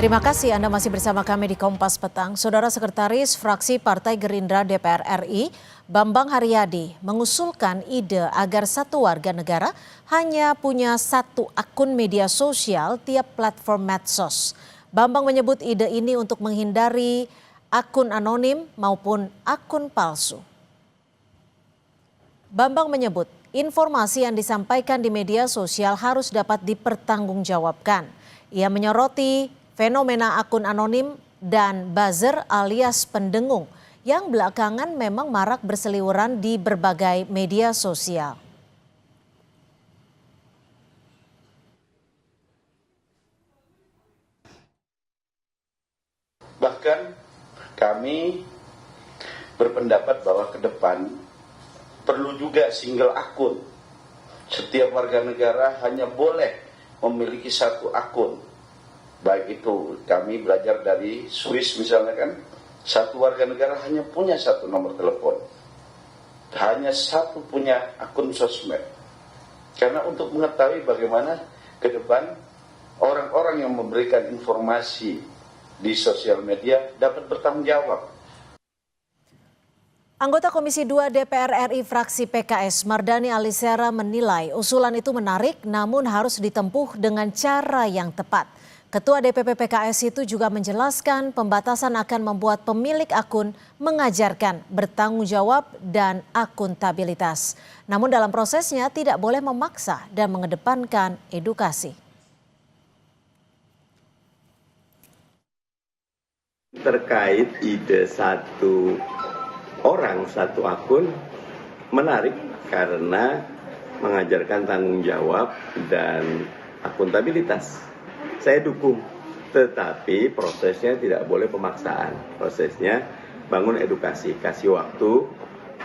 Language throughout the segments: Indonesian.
Terima kasih Anda masih bersama kami di Kompas Petang. Saudara Sekretaris Fraksi Partai Gerindra DPR RI, Bambang Haryadi, mengusulkan ide agar satu warga negara hanya punya satu akun media sosial tiap platform medsos. Bambang menyebut ide ini untuk menghindari akun anonim maupun akun palsu. Bambang menyebut informasi yang disampaikan di media sosial harus dapat dipertanggungjawabkan. Ia menyoroti fenomena akun anonim dan buzzer alias pendengung yang belakangan memang marak berseliweran di berbagai media sosial. Bahkan kami berpendapat bahwa ke depan perlu juga single akun. Setiap warga negara hanya boleh memiliki satu akun. Baik itu kami belajar dari Swiss misalnya kan, satu warga negara hanya punya satu nomor telepon. Hanya satu punya akun sosmed. Karena untuk mengetahui bagaimana ke depan orang-orang yang memberikan informasi di sosial media dapat bertanggung jawab. Anggota Komisi 2 DPR RI fraksi PKS Mardani Alisera menilai usulan itu menarik namun harus ditempuh dengan cara yang tepat. Ketua DPP PKS itu juga menjelaskan pembatasan akan membuat pemilik akun mengajarkan bertanggung jawab dan akuntabilitas. Namun dalam prosesnya tidak boleh memaksa dan mengedepankan edukasi. Terkait ide satu orang satu akun menarik karena mengajarkan tanggung jawab dan akuntabilitas. Saya dukung, tetapi prosesnya tidak boleh pemaksaan. Prosesnya bangun edukasi, kasih waktu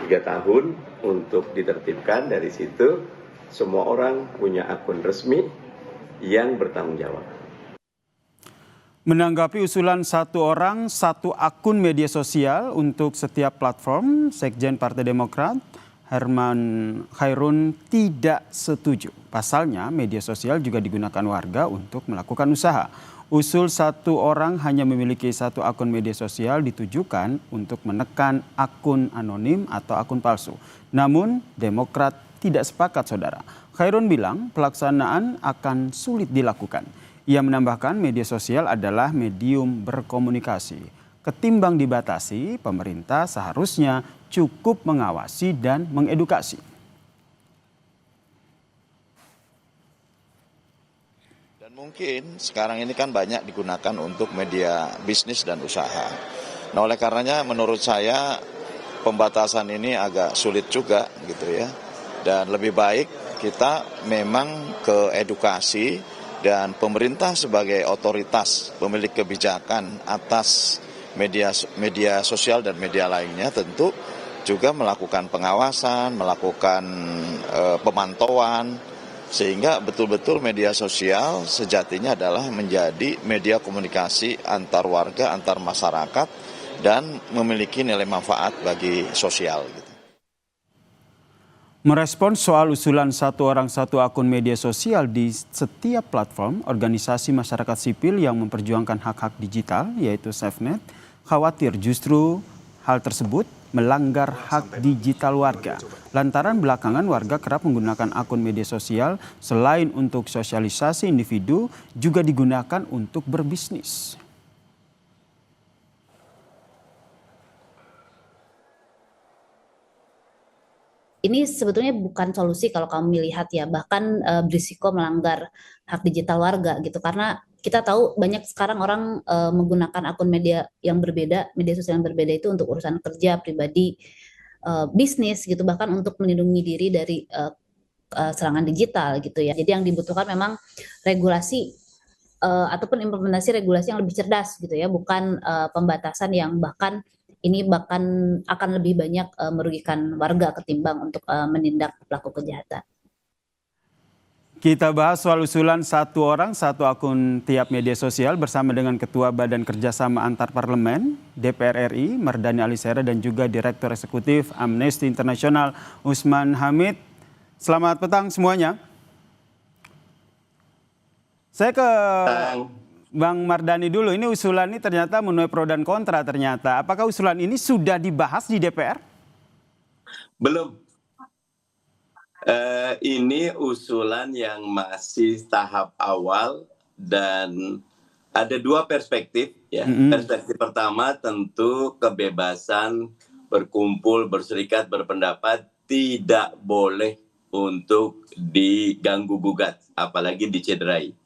3 tahun untuk ditertibkan. Dari situ semua orang punya akun resmi yang bertanggung jawab. Menanggapi usulan satu orang satu akun media sosial untuk setiap platform, Sekjen Partai Demokrat Herman Khairun tidak setuju. Pasalnya media sosial juga digunakan warga untuk melakukan usaha. Usul satu orang hanya memiliki satu akun media sosial ditujukan untuk menekan akun anonim atau akun palsu. Namun Demokrat tidak sepakat, saudara. Khairun bilang pelaksanaan akan sulit dilakukan. Ia menambahkan media sosial adalah medium berkomunikasi. Ketimbang dibatasi, pemerintah seharusnya cukup mengawasi dan mengedukasi. Dan mungkin sekarang ini kan banyak digunakan untuk media bisnis dan usaha. Nah, oleh karenanya menurut saya pembatasan ini agak sulit juga gitu ya. Dan lebih baik kita memang ke edukasi dan pemerintah sebagai otoritas pemilik kebijakan atas media sosial dan media lainnya tentu juga melakukan pengawasan, melakukan pemantauan, sehingga betul-betul media sosial sejatinya adalah menjadi media komunikasi antar warga, antar masyarakat, dan memiliki nilai manfaat bagi sosial. Merespons soal usulan satu orang satu akun media sosial di setiap platform, organisasi masyarakat sipil yang memperjuangkan hak-hak digital, yaitu SafeNet, khawatir justru hal tersebut melanggar hak digital warga. Lantaran belakangan warga kerap menggunakan akun media sosial selain untuk sosialisasi individu juga digunakan untuk berbisnis. Ini sebetulnya bukan solusi kalau kamu melihat ya, bahkan berisiko melanggar hak digital warga gitu, karena kita tahu banyak sekarang orang menggunakan akun media yang berbeda, media sosial yang berbeda itu untuk urusan kerja, pribadi, bisnis gitu, bahkan untuk melindungi diri dari serangan digital gitu ya. Jadi yang dibutuhkan memang regulasi ataupun implementasi regulasi yang lebih cerdas gitu ya, bukan pembatasan yang bahkan akan lebih banyak merugikan warga ketimbang untuk menindak pelaku kejahatan. Kita bahas soal usulan satu orang satu akun tiap media sosial bersama dengan Ketua Badan Kerjasama Antar Parlemen DPR RI Mardani Alisera dan juga Direktur Eksekutif Amnesty International Usman Hamid. Selamat petang semuanya. Saya ke Bang Mardhani dulu, ini usulan ini ternyata menuai pro dan kontra ternyata. Apakah usulan ini sudah dibahas di DPR? Belum. Ini usulan yang masih tahap awal dan ada dua perspektif ya. Perspektif pertama tentu kebebasan berkumpul, berserikat, berpendapat tidak boleh untuk diganggu gugat, apalagi dicederai.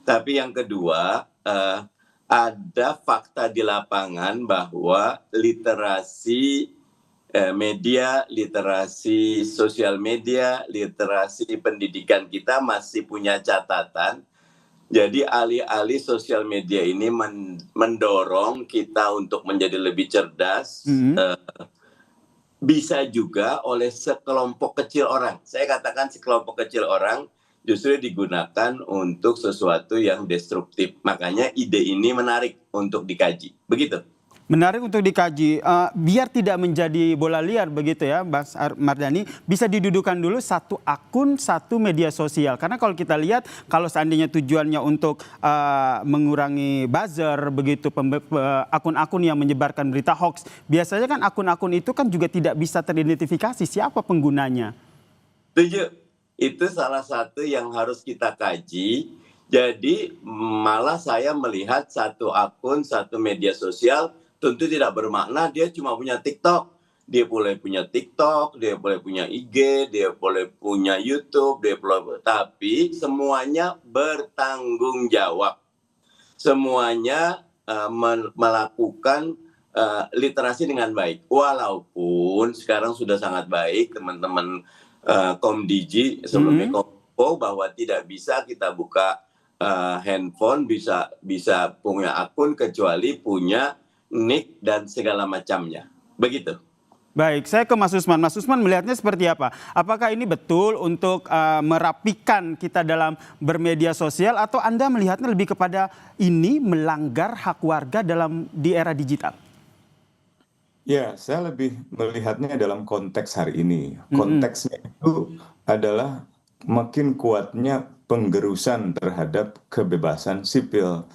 Tapi yang kedua, ada fakta di lapangan bahwa literasi media, literasi sosial media, literasi pendidikan kita masih punya catatan. Jadi alih-alih sosial media ini mendorong kita untuk menjadi lebih cerdas, bisa juga oleh sekelompok kecil orang. Saya katakan sekelompok kecil orang justru digunakan untuk sesuatu yang destruktif. Makanya ide ini menarik untuk dikaji. Begitu. Menarik untuk dikaji, biar tidak menjadi bola liar begitu ya Mas Mardhani, bisa didudukan dulu satu akun, satu media sosial. Karena kalau kita lihat, kalau seandainya tujuannya untuk mengurangi buzzer, begitu akun-akun yang menyebarkan berita hoax, biasanya kan akun-akun itu kan juga tidak bisa teridentifikasi siapa penggunanya. Setuju, itu salah satu yang harus kita kaji. Jadi malah saya melihat satu akun, satu media sosial, tentu tidak bermakna dia cuma punya TikTok. Dia boleh punya TikTok, dia boleh punya IG, dia boleh punya YouTube, tapi semuanya bertanggung jawab. Semuanya melakukan literasi dengan baik. Walaupun sekarang sudah sangat baik teman-teman Komdigi sebelumnya Kompo bahwa tidak bisa kita buka handphone, bisa punya akun kecuali punya nick dan segala macamnya. Begitu. Baik, saya ke Mas Usman. Mas Usman melihatnya seperti apa? Apakah ini betul untuk merapikan kita dalam bermedia sosial atau Anda melihatnya lebih kepada ini melanggar hak warga di era digital? Ya, saya lebih melihatnya dalam konteks hari ini. Konteksnya itu adalah makin kuatnya penggerusan terhadap kebebasan sipil.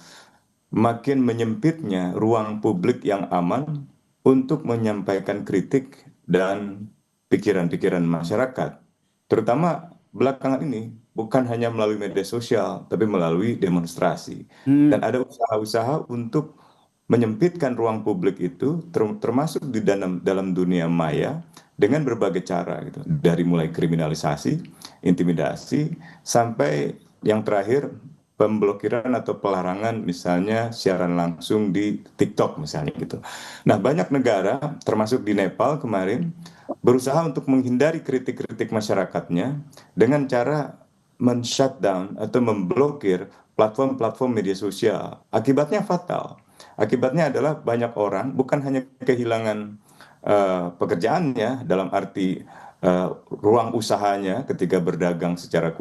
Makin menyempitnya ruang publik yang aman untuk menyampaikan kritik dan pikiran-pikiran masyarakat. Terutama belakangan ini bukan hanya melalui media sosial, tapi melalui demonstrasi. Dan ada usaha-usaha untuk menyempitkan ruang publik itu, termasuk di dalam dunia maya, dengan berbagai cara. Gitu. Dari mulai kriminalisasi, intimidasi, sampai yang terakhir, pemblokiran atau pelarangan misalnya siaran langsung di TikTok misalnya gitu. Nah, banyak negara termasuk di Nepal kemarin berusaha untuk menghindari kritik-kritik masyarakatnya dengan cara men-shutdown atau memblokir platform-platform media sosial. Akibatnya fatal. Akibatnya adalah banyak orang bukan hanya kehilangan pekerjaannya dalam arti ruang usahanya ketika berdagang secara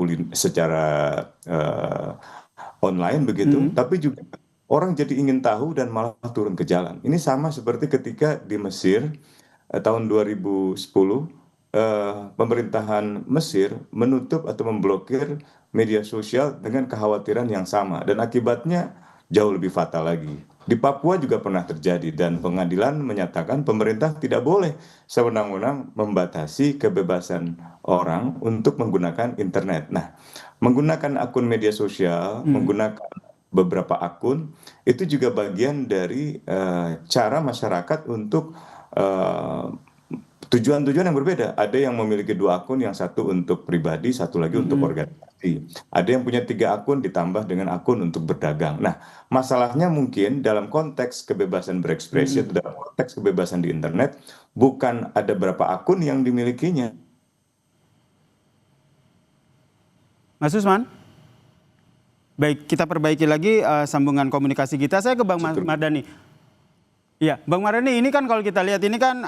online begitu, tapi juga orang jadi ingin tahu dan malah turun ke jalan. Ini sama seperti ketika di Mesir tahun 2010 pemerintahan Mesir menutup atau memblokir media sosial dengan kekhawatiran yang sama dan akibatnya jauh lebih fatal lagi. Di Papua juga pernah terjadi dan pengadilan menyatakan pemerintah tidak boleh sewenang-wenang membatasi kebebasan orang untuk menggunakan internet. Nah, menggunakan akun media sosial, menggunakan beberapa akun, itu juga bagian dari cara masyarakat untuk tujuan-tujuan yang berbeda. Ada yang memiliki 2 akun, yang satu untuk pribadi, satu lagi untuk organisasi. Ada yang punya 3 akun ditambah dengan akun untuk berdagang. Nah, masalahnya mungkin dalam konteks kebebasan berekspresi, dalam konteks kebebasan di internet, bukan ada berapa akun yang dimilikinya. Mas Usman? Baik, kita perbaiki lagi sambungan komunikasi kita. Saya ke Bang Mardhani. Ya, Bang Mardhani, ini kan kalau kita lihat ini kan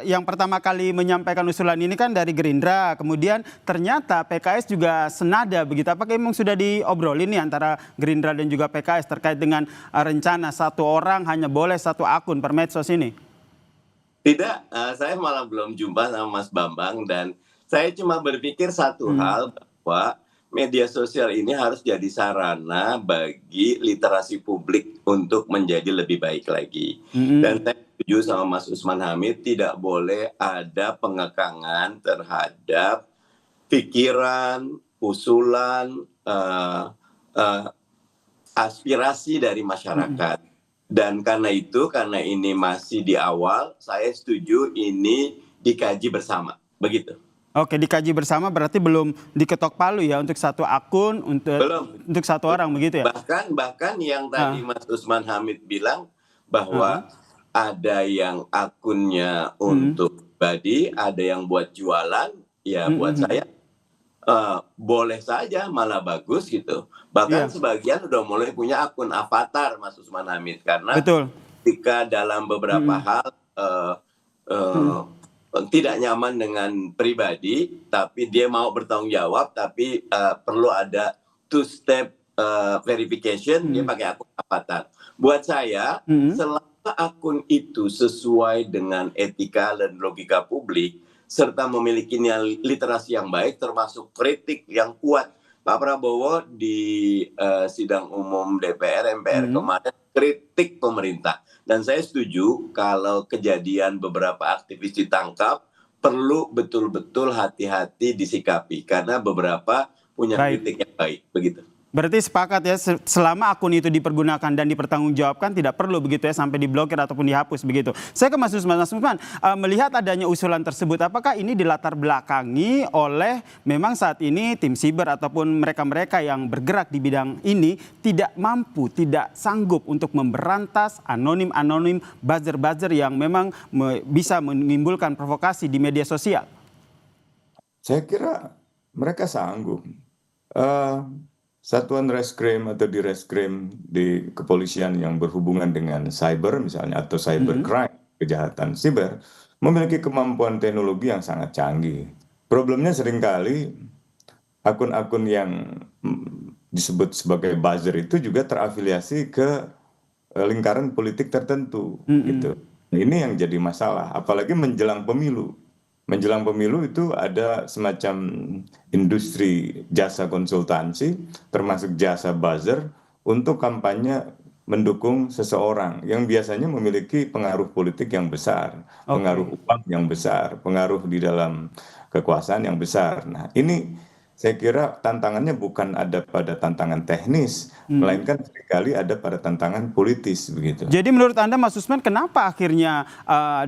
yang pertama kali menyampaikan usulan ini kan dari Gerindra, kemudian ternyata PKS juga senada begitu. Apakah memang sudah diobrolin nih antara Gerindra dan juga PKS terkait dengan rencana satu orang hanya boleh satu akun per medsos ini? Tidak, saya malah belum jumpa sama Mas Bambang dan saya cuma berpikir satu hal bahwa media sosial ini harus jadi sarana bagi literasi publik untuk menjadi lebih baik lagi. Dan saya setuju sama Mas Usman Hamid, tidak boleh ada pengekangan terhadap pikiran, usulan, aspirasi dari masyarakat. Dan karena ini masih di awal, saya setuju ini dikaji bersama, begitu. Oke, dikaji bersama berarti belum diketok palu ya untuk satu akun, untuk satu orang begitu ya? Bahkan yang tadi Mas Usman Hamid bilang bahwa ada yang akunnya untuk pribadi, ada yang buat jualan, ya buat saya boleh saja, malah bagus gitu. Bahkan sebagian udah mulai punya akun avatar, Mas Usman Hamid, karena ketika dalam beberapa hal tidak nyaman dengan pribadi, tapi dia mau bertanggung jawab, tapi perlu ada two-step verification, dia pakai akun avatar. Buat saya, selama akun itu sesuai dengan etika dan logika publik, serta memiliki literasi yang baik, termasuk kritik yang kuat. Pak Prabowo di sidang umum DPR, MPR kemarin kritik pemerintah. Dan saya setuju kalau kejadian beberapa aktivis ditangkap, perlu betul-betul hati-hati disikapi. Karena beberapa punya kritik yang baik, begitu. Berarti sepakat ya, selama akun itu dipergunakan dan dipertanggungjawabkan tidak perlu begitu ya sampai diblokir ataupun dihapus begitu. Saya ke Mas Usman. Mas Usman, melihat adanya usulan tersebut, apakah ini dilatar belakangi oleh memang saat ini tim siber ataupun mereka-mereka yang bergerak di bidang ini tidak mampu, tidak sanggup untuk memberantas anonim-anonim buzzer-buzzer yang memang bisa menimbulkan provokasi di media sosial? Saya kira mereka sanggup. Satuan Reskrim atau di Reskrim di kepolisian yang berhubungan dengan cyber misalnya atau cybercrime, kejahatan siber, memiliki kemampuan teknologi yang sangat canggih. Problemnya seringkali akun-akun yang disebut sebagai buzzer itu juga terafiliasi ke lingkaran politik tertentu gitu. Ini yang jadi masalah, apalagi menjelang pemilu. Menjelang pemilu itu ada semacam industri jasa konsultansi, termasuk jasa buzzer, untuk kampanye mendukung seseorang yang biasanya memiliki pengaruh politik yang besar, pengaruh uang yang besar, pengaruh di dalam kekuasaan yang besar. Nah, ini saya kira tantangannya bukan ada pada tantangan teknis, melainkan seringkali ada pada tantangan politis begitu. Jadi menurut Anda Mas Usman, kenapa akhirnya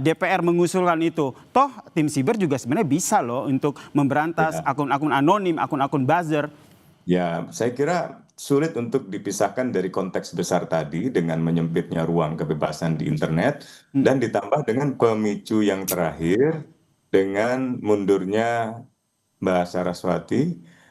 DPR mengusulkan itu? Toh tim siber juga sebenarnya bisa loh untuk memberantas akun-akun anonim, akun-akun buzzer. Ya, saya kira sulit untuk dipisahkan dari konteks besar tadi dengan menyempitnya ruang kebebasan di internet dan ditambah dengan pemicu yang terakhir dengan mundurnya Mbak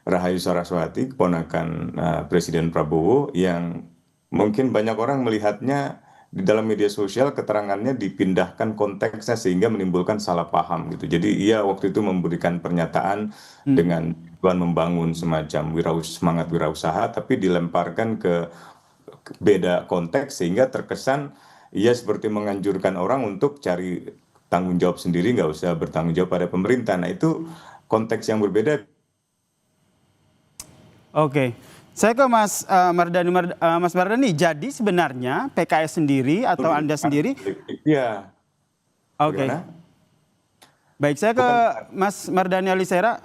Rahayu Saraswati, keponakan Presiden Prabowo, yang mungkin banyak orang melihatnya di dalam media sosial keterangannya dipindahkan konteksnya sehingga menimbulkan salah paham gitu. Jadi ia waktu itu memberikan pernyataan dengan tujuan membangun semacam semangat wirausaha, tapi dilemparkan ke beda konteks sehingga terkesan ia seperti menganjurkan orang untuk cari tanggung jawab sendiri, nggak usah bertanggung jawab pada pemerintah. Nah, itu konteks yang berbeda. Oke, saya ke Mas Mardhani. Mas Mardhani, jadi sebenarnya PKS sendiri atau Anda sendiri? Iya. Oke. Baik, saya ke Mas Mardhani Alisera.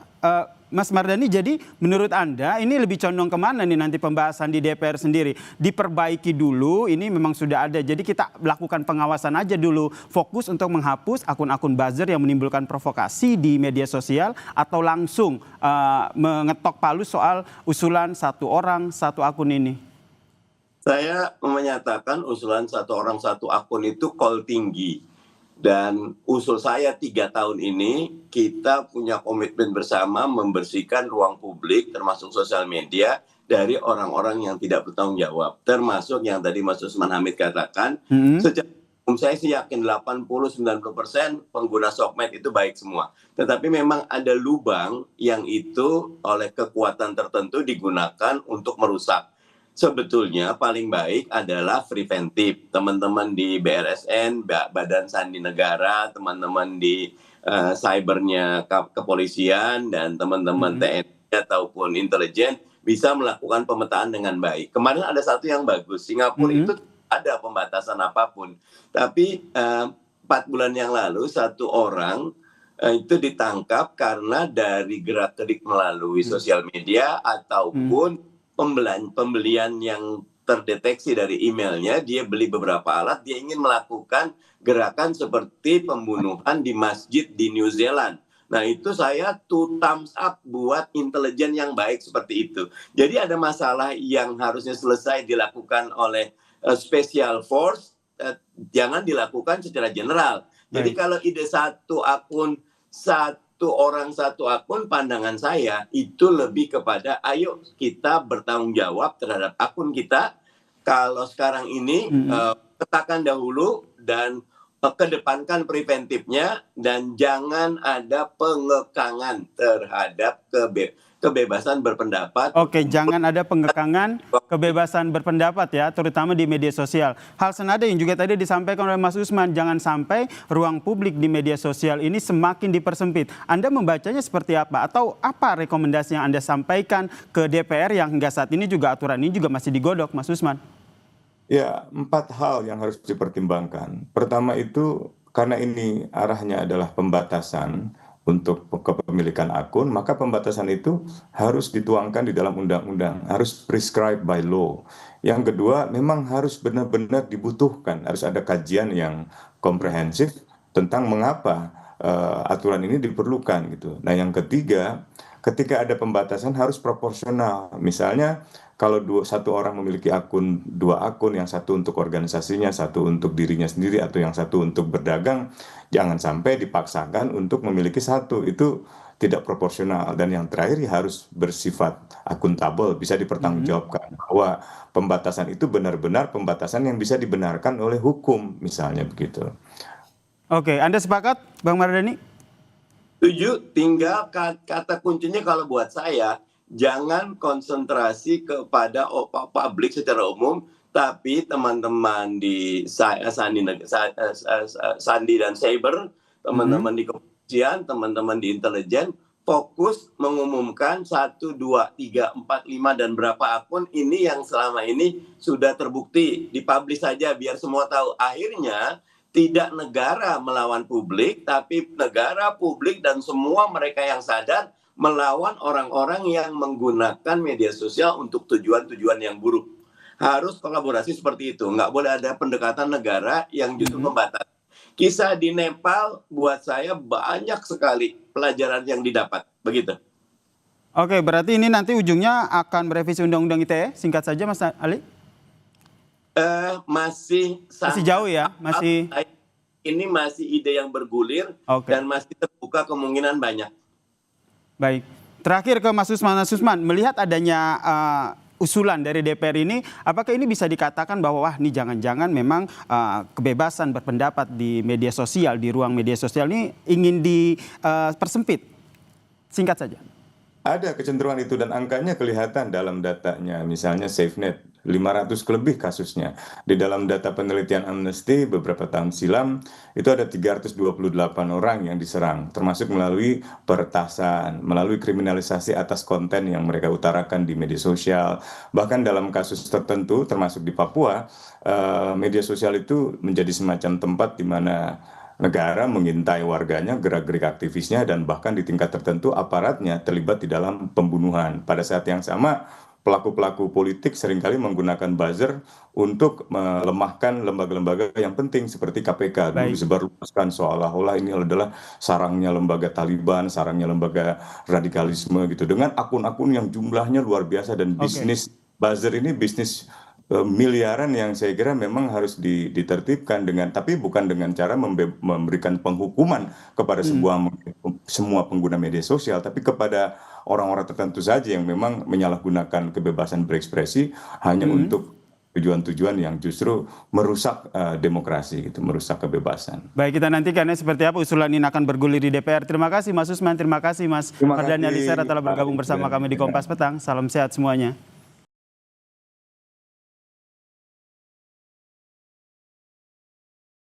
Mas Mardhani, jadi menurut Anda ini lebih condong kemana nih nanti pembahasan di DPR sendiri? Diperbaiki dulu, ini memang sudah ada. Jadi kita lakukan pengawasan aja dulu. Fokus untuk menghapus akun-akun buzzer yang menimbulkan provokasi di media sosial, atau langsung mengetok palu soal usulan satu orang, satu akun ini? Saya menyatakan usulan satu orang, satu akun itu call tinggi. Dan usul saya 3 tahun ini kita punya komitmen bersama membersihkan ruang publik termasuk sosial media dari orang-orang yang tidak bertanggung jawab. Termasuk yang tadi Mas Usman Hamid katakan, secara umum saya sih yakin 80-90% pengguna sosmed itu baik semua. Tetapi memang ada lubang yang itu oleh kekuatan tertentu digunakan untuk merusak. Sebetulnya paling baik adalah preventif. Teman-teman di BRSN, Badan Sandi Negara, teman-teman di cybernya kepolisian dan teman-teman TNI ataupun intelijen bisa melakukan pemetaan dengan baik. Kemarin ada satu yang bagus, Singapura itu ada pembatasan apapun, tapi 4 bulan yang lalu satu orang itu ditangkap karena dari gerak-gerik melalui sosial media ataupun pembelian yang terdeteksi dari emailnya, dia beli beberapa alat, dia ingin melakukan gerakan seperti pembunuhan di masjid di New Zealand. Nah itu saya 2 thumbs up buat intelijen yang baik seperti itu. Jadi ada masalah yang harusnya selesai dilakukan oleh Special Force, jangan dilakukan secara general. Jadi kalau ide satu akun, satu orang satu akun, pandangan saya itu lebih kepada ayo kita bertanggung jawab terhadap akun kita. Kalau sekarang ini katakan dahulu dan kedepankan preventifnya dan jangan ada pengekangan terhadap kebebasan berpendapat. Oke, jangan ada pengekangan kebebasan berpendapat ya, terutama di media sosial. Hal senada yang juga tadi disampaikan oleh Mas Usman, jangan sampai ruang publik di media sosial ini semakin dipersempit. Anda membacanya seperti apa? Atau apa rekomendasi yang Anda sampaikan ke DPR yang hingga saat ini juga aturan ini juga masih digodok, Mas Usman? Ya, 4 hal yang harus dipertimbangkan. Pertama itu, karena ini arahnya adalah pembatasan untuk kepemilikan akun, maka pembatasan itu harus dituangkan di dalam undang-undang, harus prescribed by law. Yang kedua, memang harus benar-benar dibutuhkan, harus ada kajian yang komprehensif tentang mengapa aturan ini diperlukan gitu. Nah, yang ketiga, ketika ada pembatasan harus proporsional. Misalnya kalau satu orang memiliki 2 akun, yang satu untuk organisasinya, satu untuk dirinya sendiri, atau yang satu untuk berdagang, jangan sampai dipaksakan untuk memiliki satu. Itu tidak proporsional. Dan yang terakhir harus bersifat akuntabel, bisa dipertanggungjawabkan bahwa pembatasan itu benar-benar pembatasan yang bisa dibenarkan oleh hukum, misalnya begitu. Oke, Anda sepakat, Bang Mardhani? Setuju, tinggal kata kuncinya kalau buat saya, jangan konsentrasi kepada publik secara umum, tapi teman-teman di Sandi dan Cyber, teman-teman di kepolisian, teman-teman di intelijen, fokus mengumumkan 1, 2, 3, 4, 5 dan berapa akun ini yang selama ini sudah terbukti, dipublish saja biar semua tahu. Akhirnya tidak negara melawan publik, tapi negara, publik, dan semua mereka yang sadar melawan orang-orang yang menggunakan media sosial untuk tujuan-tujuan yang buruk. Harus kolaborasi seperti itu. Nggak boleh ada pendekatan negara yang justru membatasi. Kisah di Nepal buat saya banyak sekali pelajaran yang didapat. Begitu. Oke, berarti ini nanti ujungnya akan merevisi Undang-Undang ITE. Singkat saja, Mas Ali. Masih jauh ya, ini masih ide yang bergulir dan masih terbuka kemungkinan banyak. Baik, terakhir ke Mas Usman. Mas Usman, melihat adanya usulan dari DPR ini, apakah ini bisa dikatakan bahwa wah ini jangan-jangan memang kebebasan berpendapat di media sosial, di ruang media sosial ini ingin dipersempit? Singkat saja. Ada kecenderungan itu dan angkanya kelihatan dalam datanya, misalnya SafeNet, 500 lebih kasusnya. Di dalam data penelitian Amnesty beberapa tahun silam, itu ada 328 orang yang diserang, termasuk melalui peretasan, melalui kriminalisasi atas konten yang mereka utarakan di media sosial. Bahkan dalam kasus tertentu, termasuk di Papua, media sosial itu menjadi semacam tempat di mana negara mengintai warganya, gerak-gerik aktivisnya, dan bahkan di tingkat tertentu aparatnya terlibat di dalam pembunuhan. Pada saat yang sama, pelaku-pelaku politik seringkali menggunakan buzzer untuk melemahkan lembaga-lembaga yang penting seperti KPK. Dulu disebarluaskan seolah-olah ini adalah sarangnya lembaga Taliban, sarangnya lembaga radikalisme gitu. Dengan akun-akun yang jumlahnya luar biasa dan bisnis buzzer ini bisnis miliaran yang saya kira memang harus ditertibkan tapi bukan dengan cara memberikan penghukuman kepada semua pengguna media sosial, tapi kepada orang-orang tertentu saja yang memang menyalahgunakan kebebasan berekspresi hanya untuk tujuan-tujuan yang justru merusak demokrasi, gitu, merusak kebebasan. Baik, kita nantikan seperti apa usulan ini akan bergulir di DPR. Terima kasih Mas Usman, terima kasih Mas Mardhani Alisera telah bergabung bersama kami di Kompas Petang. Salam sehat semuanya.